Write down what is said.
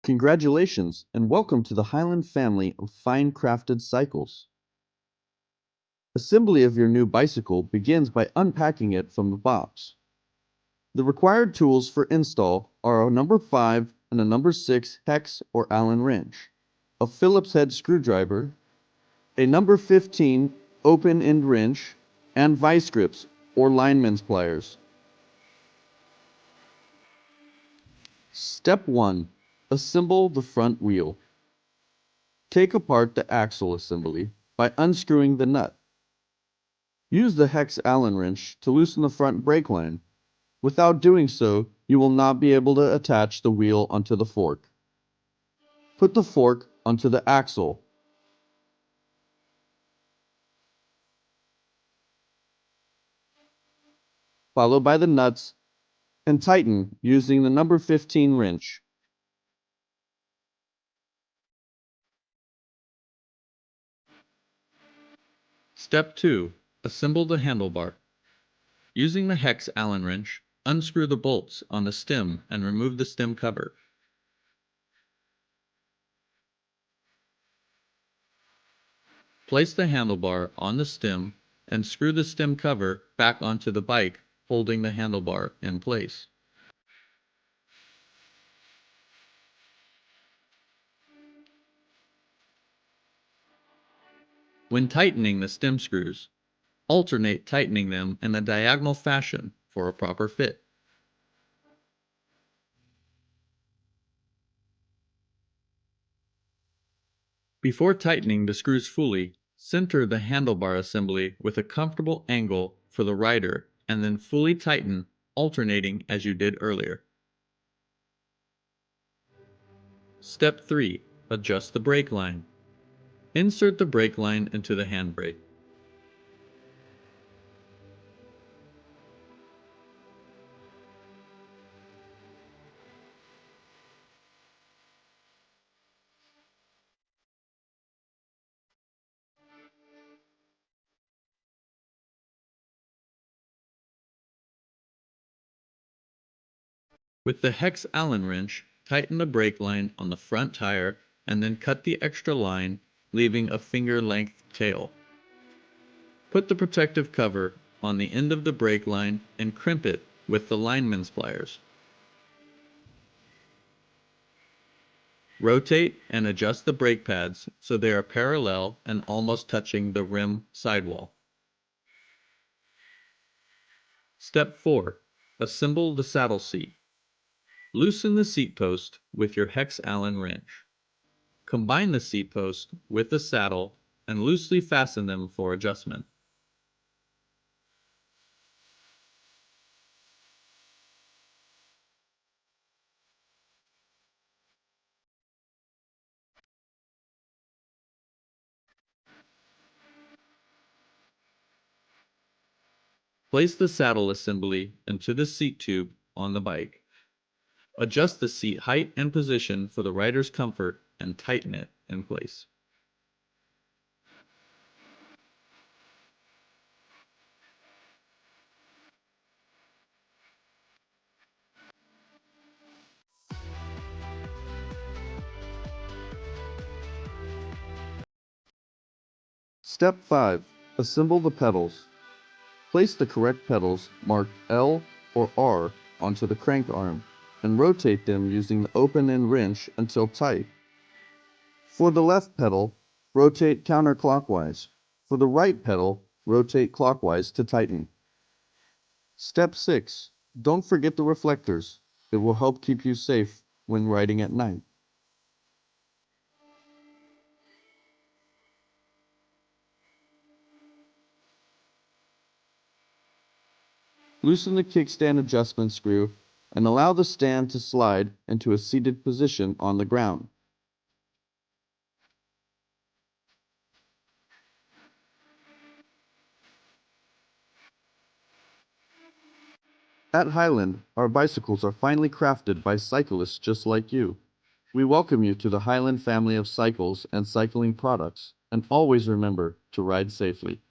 Congratulations and welcome to the Hiland family of fine crafted cycles. Assembly of your new bicycle begins by unpacking it from the box. The required tools for install are a number 5 and a number 6 hex or Allen wrench, a Phillips head screwdriver, a number 15 open-end wrench, and vice grips or lineman's pliers. Step 1. Assemble the front wheel. Take apart the axle assembly by unscrewing the nut. Use the hex Allen wrench to loosen the front brake line. Without doing so, you will not be able to attach the wheel onto the fork. Put the fork onto the axle. Followed by the nuts, and tighten using the number 15 wrench. Step 2. Assemble the handlebar. Using the hex Allen wrench, unscrew the bolts on the stem and remove the stem cover. Place the handlebar on the stem and screw the stem cover back onto the bike, holding the handlebar in place. When tightening the stem screws, alternate tightening them in a diagonal fashion for a proper fit. Before tightening the screws fully, center the handlebar assembly with a comfortable angle for the rider and then fully tighten, alternating as you did earlier. Step 3. Adjust the brake line. Insert the brake line into the handbrake. With the hex Allen wrench, tighten the brake line on the front tire and then cut the extra line, leaving a finger-length tail. Put the protective cover on the end of the brake line and crimp it with the lineman's pliers. Rotate and adjust the brake pads so they are parallel and almost touching the rim sidewall. Step 4. Assemble the saddle seat. Loosen the seat post with your hex Allen wrench. Combine the seat post with the saddle and loosely fasten them for adjustment. Place the saddle assembly into the seat tube on the bike. Adjust the seat height and position for the rider's comfort and tighten it in place. Step 5. Assemble the pedals. Place the correct pedals marked L or R onto the crank arm and rotate them using the open-end wrench until tight. For the left pedal, rotate counterclockwise. For the right pedal, rotate clockwise to tighten. Step 6. Don't forget the reflectors. It will help keep you safe when riding at night. Loosen the kickstand adjustment screw and allow the stand to slide into a seated position on the ground. At Hiland, our bicycles are finely crafted by cyclists just like you. We welcome you to the Hiland family of cycles and cycling products, and always remember to ride safely.